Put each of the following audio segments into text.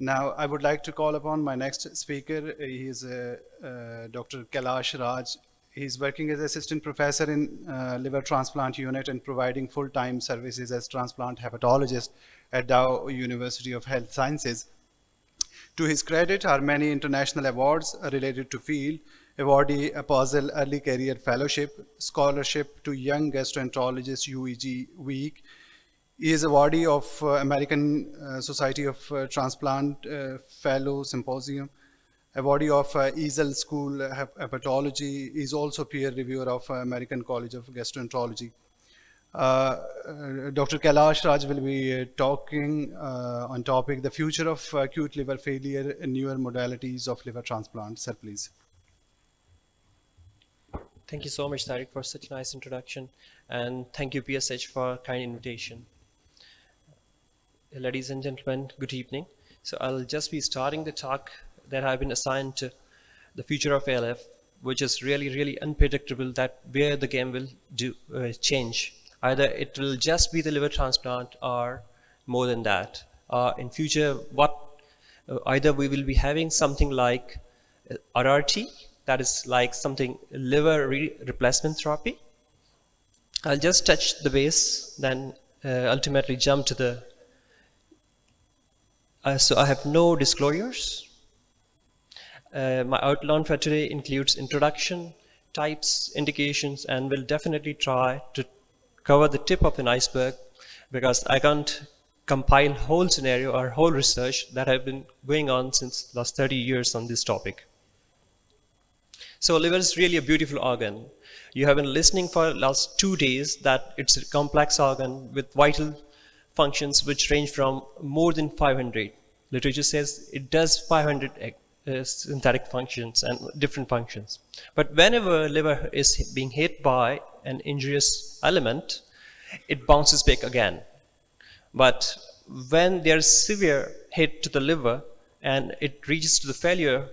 Now, I would like to call upon my next speaker. He is Dr. Kailash Raj. He's working as assistant professor in liver transplant unit and providing full-time services as transplant hepatologist at Dow University of Health Sciences. To his credit are many international awards related to field, awardee Apostle Early Career Fellowship, Scholarship to Young Gastroenterologist UEG Week. He is awardee of American Society of Transplant Fellow Symposium, awardee of Easel School Hepatology. He is also peer reviewer of American College of Gastroenterology. Dr. Kailash Raj will be talking on topic the future of acute liver failure and newer modalities of liver transplant. Sir, please. Thank you so much, Tariq, for such a nice introduction, and thank you, PSH, for kind invitation. Ladies and gentlemen, good evening. So I'll just be starting the talk that I've been assigned to the future of ALF, which is really unpredictable, that where the game will change. Either it will just be the liver transplant or more than that. In future, either we will be having something like RRT, that is like something liver replacement therapy. I'll just touch the base, then ultimately jump to the. So I have no disclosures. My outline for today includes introduction, types, indications, and will definitely try to cover the tip of an iceberg, because I can't compile whole scenario or whole research that have been going on since last 30 years on this topic. So liver is really a beautiful organ. You have been listening for the last 2 days that it's a complex organ with vital functions which range from more than 500. Literature says it does 500 synthetic functions and different functions. But whenever liver is being hit by an injurious element, it bounces back again. But when there's severe hit to the liver and it reaches to the failure,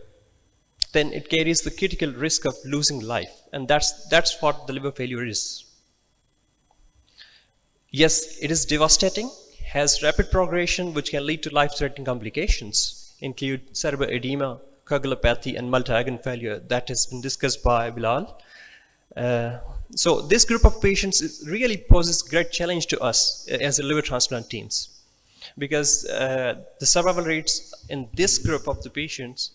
then it carries the critical risk of losing life. And that's what the liver failure is. Yes, it is devastating, has rapid progression which can lead to life-threatening complications, include cerebral edema, coagulopathy, and multi-organ failure that has been discussed by Bilal. So this group of patients really poses great challenge to us as a liver transplant teams, because the survival rates in this group of the patients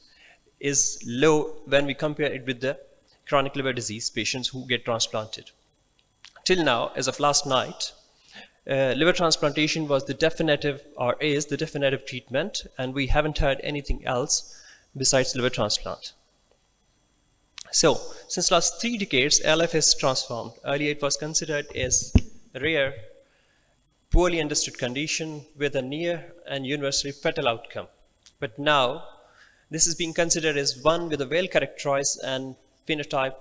is low when we compare it with the chronic liver disease patients who get transplanted. Till now, as of last night, liver transplantation was the definitive, or is the definitive treatment, and we haven't heard anything else besides liver transplant. So, since last 3 decades, ALF has transformed. Earlier it was considered as a rare, poorly understood condition with a near and universally fatal outcome. But now, this is being considered as one with a well-characterized and phenotype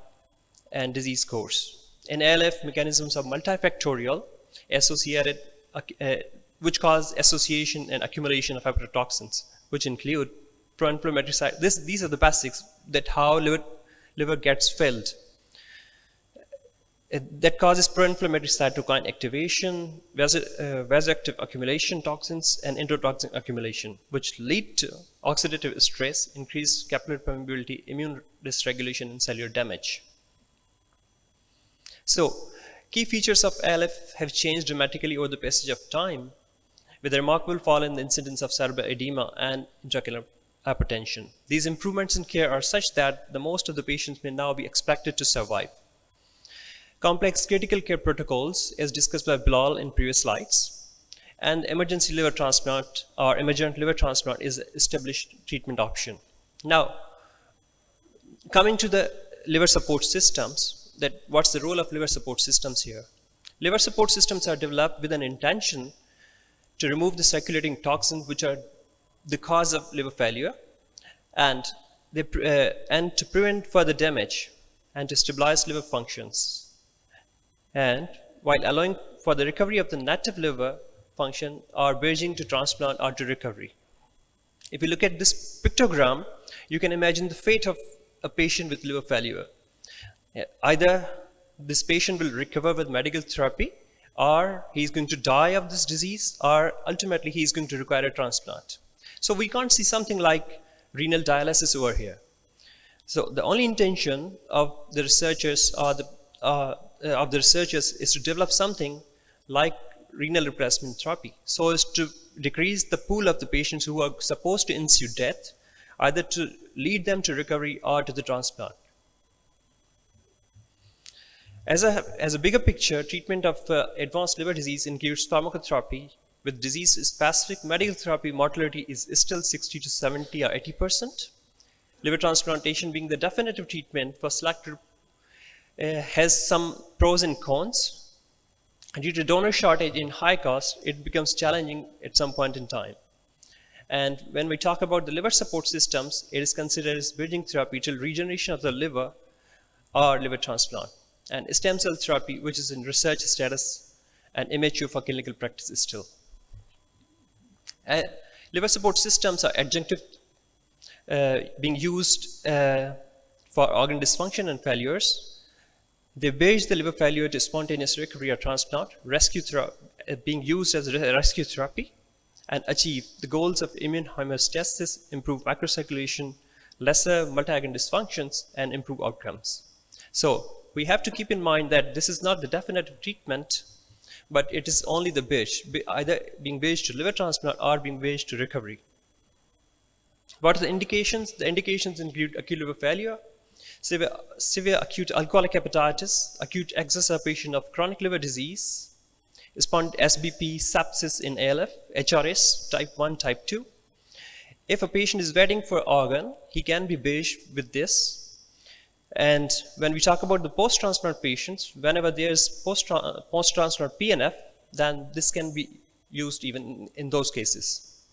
and disease course. In ALF, mechanisms are multifactorial, associated, which cause association and accumulation of hepatotoxins, which include pro-inflammatory cytokines. These are the basics that how liver gets filled. That causes pro-inflammatory cytokine activation, vasoactive accumulation toxins, and endotoxin accumulation, which lead to oxidative stress, increased capillary permeability, immune dysregulation, and cellular damage. So, key features of ALF have changed dramatically over the passage of time, with a remarkable fall in the incidence of cerebral edema and intraocular hypertension. These improvements in care are such that the most of the patients may now be expected to survive. Complex critical care protocols, as discussed by Bilal in previous slides, and emergency liver transplant or emergent liver transplant is an established treatment option. Now, coming to the liver support systems, what's the role of liver support systems here? Liver support systems are developed with an intention to remove the circulating toxins which are the cause of liver failure, and to prevent further damage and to stabilize liver functions, and while allowing for the recovery of the native liver function or bridging to transplant or to recovery. If you look at this pictogram, you can imagine the fate of a patient with liver failure. Either this patient will recover with medical therapy, or he's going to die of this disease, or ultimately he's going to require a transplant. So we can't see something like renal dialysis over here. So the only intention of the researchers is to develop something like renal replacement therapy, so as to decrease the pool of the patients who are supposed to ensue death, either to lead them to recovery or to the transplant. As a bigger picture, treatment of advanced liver disease includes pharmacotherapy. With disease-specific medical therapy, mortality is still 60 to 70 or 80%. Liver transplantation being the definitive treatment for select group has some pros and cons. Due to donor shortage and high cost, it becomes challenging at some point in time. And when we talk about the liver support systems, it is considered as bridging therapy till regeneration of the liver or liver transplant. And stem cell therapy, which is in research status and immature for clinical practice still. Liver support systems are adjunctive, being used for organ dysfunction and failures. They bridge the liver failure to spontaneous recovery or transplant, being used as a rescue therapy, and achieve the goals of immune homeostasis, improve microcirculation, lesser multi-organ dysfunctions, and improve outcomes. So we have to keep in mind that this is not the definitive treatment, but it is only the bridge, either being bridged to liver transplant or being bridged to recovery. What are the indications? The indications include acute liver failure, severe acute alcoholic hepatitis, acute exacerbation of chronic liver disease, SBP, sepsis in ALF, HRS, type 1, type 2. If a patient is waiting for organ, he can be bridged with this. And when we talk about the post-transplant patients, whenever there's post-transplant PNF, then this can be used even in those cases.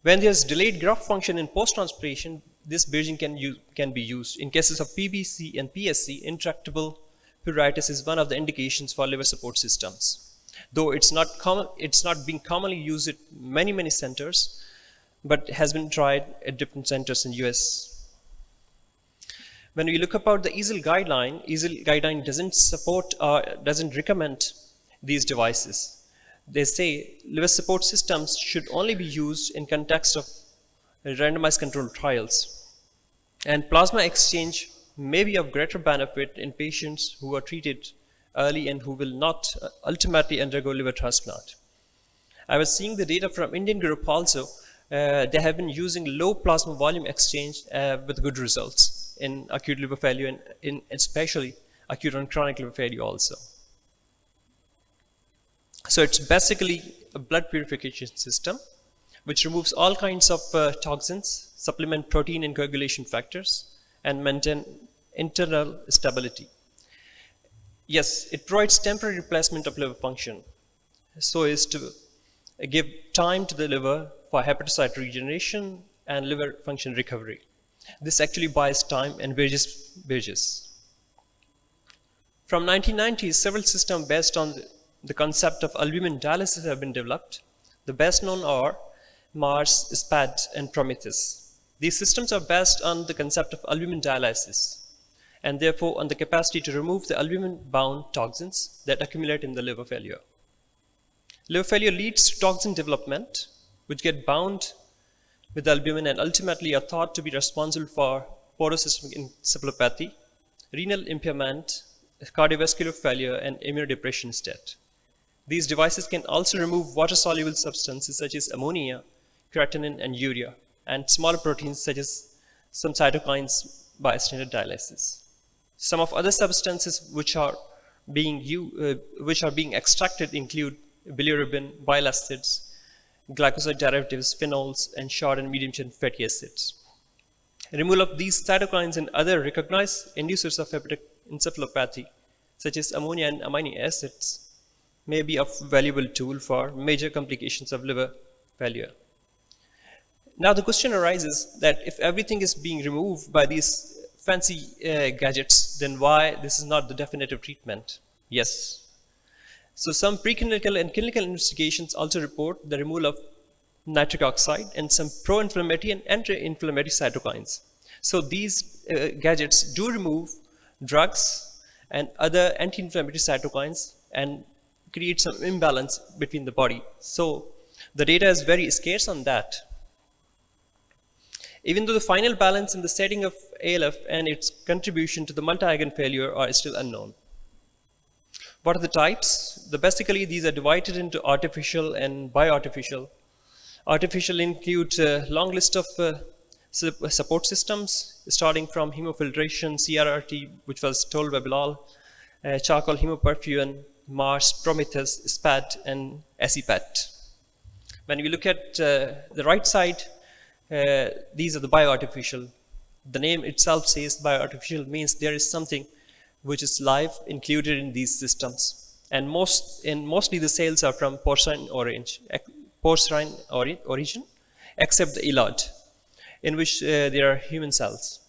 When there's delayed graft function in post-transplantation, this bridging can be used. In cases of PBC and PSC, intractable pruritus is one of the indications for liver support systems. Though it's not being commonly used at many centers, but has been tried at different centers in US. When we look about the EASL guideline doesn't support or doesn't recommend these devices. They say liver support systems should only be used in context of randomized controlled trials. And plasma exchange may be of greater benefit in patients who are treated early and who will not ultimately undergo liver transplant. I was seeing the data from Indian group also. They have been using low plasma volume exchange with good results in acute liver failure and in especially acute and chronic liver failure also. So it's basically a blood purification system which removes all kinds of toxins, supplement protein and coagulation factors, and maintain internal stability. Yes, it provides temporary replacement of liver function, so as to give time to the liver for hepatocyte regeneration and liver function recovery. This actually buys time and bridges. From 1990s, several systems based on the concept of albumin dialysis have been developed. The best known are Mars, SPAD, and Prometheus. These systems are based on the concept of albumin dialysis, and therefore on the capacity to remove the albumin-bound toxins that accumulate in the liver failure. Liver failure leads to toxin development, which get bound with albumin and ultimately are thought to be responsible for portosystemic encephalopathy, renal impairment, cardiovascular failure, and immunodepression state. These devices can also remove water-soluble substances such as ammonia, creatinine, and urea, and smaller proteins such as some cytokines by standard dialysis. Some of other substances which are being extracted include bilirubin, bile acids, glycoside derivatives, phenols, and short and medium chain fatty acids. Removal of these cytokines and other recognized inducers of hepatic encephalopathy, such as ammonia and amino acids, may be a valuable tool for major complications of liver failure. Now the question arises that if everything is being removed by these fancy gadgets, then why this is not the definitive treatment? Yes. So some preclinical and clinical investigations also report the removal of nitric oxide and some pro-inflammatory and anti-inflammatory cytokines. So these gadgets do remove drugs and other anti-inflammatory cytokines and create some imbalance between the body. So The data is very scarce on that. Even though the final balance in the setting of ALF and its contribution to the multi-organ failure are still unknown. What are the types? Basically, these are divided into artificial and bioartificial. Artificial include a long list of support systems, starting from hemofiltration, CRRT, which was told by Bilal, charcoal hemoperfusion, Mars, Prometheus, SPAT, and ACPAT. When we look at the right side, these are the bioartificial. The name itself says bioartificial means there is something which is live included in these systems. And mostly the cells are from porcine origin, except the elad, in which there are human cells.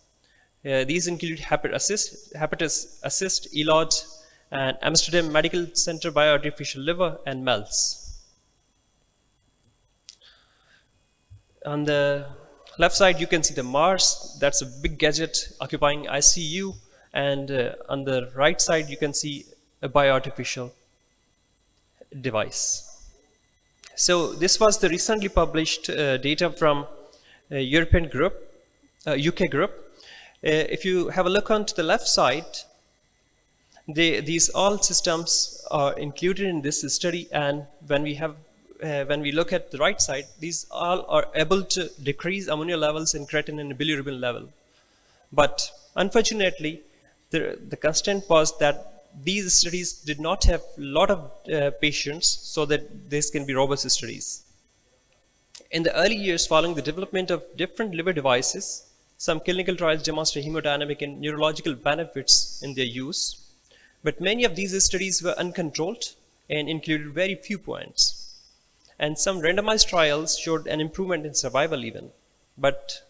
These include Hepatus Assist, elad, and Amsterdam Medical Center bioartificial liver, and MELS. On the left side, you can see the Mars. That's a big gadget occupying ICU. And on the right side, you can see a bioartificial device. So this was the recently published data from European group, UK group. If you have a look onto the left side, these all systems are included in this study. And when we look at the right side, these all are able to decrease ammonia levels in creatinine and bilirubin level. But unfortunately, the constraint was that these studies did not have a lot of patients so that this can be robust studies. In the early years following the development of different liver devices, some clinical trials demonstrate hemodynamic and neurological benefits in their use. But many of these studies were uncontrolled and included very few points. And some randomized trials showed an improvement in survival even. But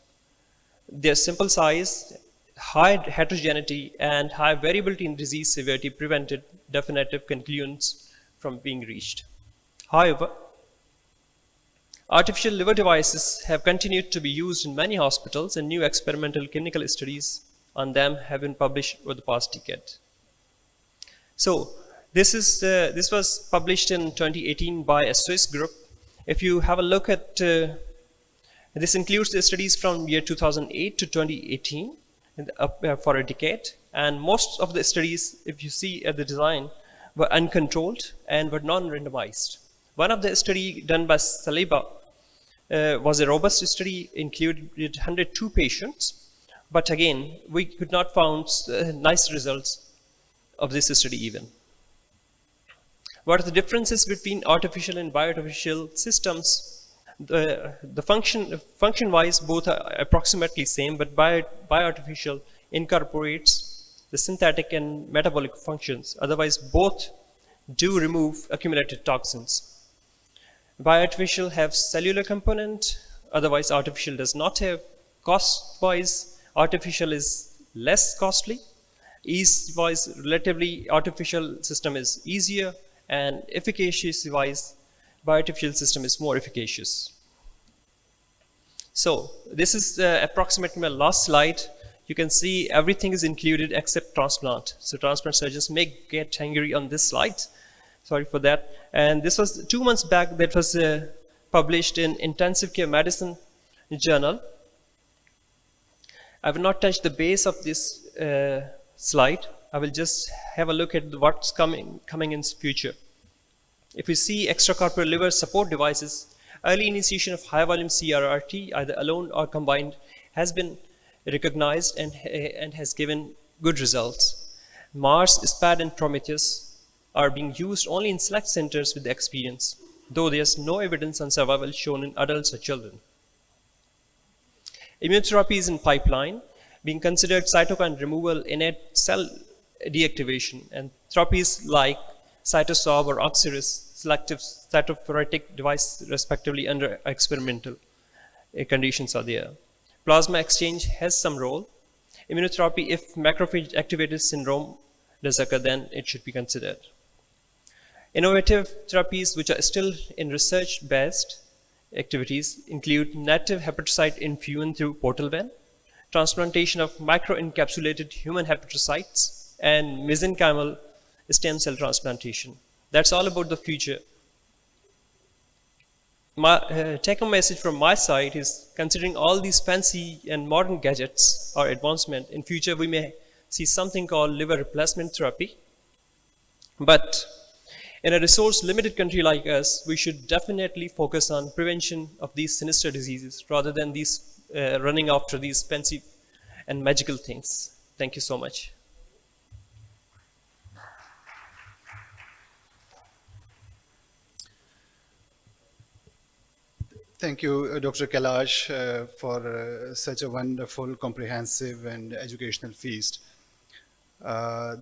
their simple size, high heterogeneity, and high variability in disease severity prevented definitive conclusions from being reached. However, artificial liver devices have continued to be used in many hospitals, and new experimental clinical studies on them have been published over the past decade. So this was published in 2018 by a Swiss group. If you have a look at this includes the studies from year 2008 to 2018 for a decade, and most of the studies, if you see at the design, were uncontrolled and were non-randomized. One of the study done by Saliba was a robust study, included 102 patients, but again, we could not find nice results of this study even. What are the differences between artificial and bioartificial systems? The function-wise, both are approximately same, but bioartificial incorporates the synthetic and metabolic functions. Otherwise, both do remove accumulated toxins. Bioartificial have cellular component, otherwise artificial does not have. Cost-wise, artificial is less costly. Ease-wise, relatively artificial system is easier, and efficacy-wise, bioartificial system is more efficacious. So this is approximately my last slide. You can see everything is included except transplant. So transplant surgeons may get angry on this slide. Sorry for that. And this was 2 months back that was published in Intensive Care Medicine journal. I will not touch the base of this slide. I will just have a look at what's coming in future. If we see extracorporeal liver support devices, early initiation of high volume CRRT, either alone or combined, has been recognized and has given good results. Mars, SPAD, and Prometheus are being used only in select centers with experience, though there's no evidence on survival shown in adults or children. Immunotherapy is in pipeline, being considered cytokine removal, innate cell deactivation, and therapies like cytosorb or Oxiris, selective cytophoretic device respectively under experimental conditions are there. Plasma exchange has some role. Immunotherapy, if macrophage activated syndrome does occur, then it should be considered. Innovative therapies which are still in research-based activities include native hepatocyte infusion through portal vein, transplantation of microencapsulated human hepatocytes, and mesenchymal stem cell transplantation. That's all about the future. My take-home message from my side is, considering all these fancy and modern gadgets or advancement, in future we may see something called liver replacement therapy. But in a resource-limited country like us, we should definitely focus on prevention of these sinister diseases rather than these running after these fancy and magical things. Thank you so much. Thank you, Dr. Kailash, for such a wonderful, comprehensive, and educational feast.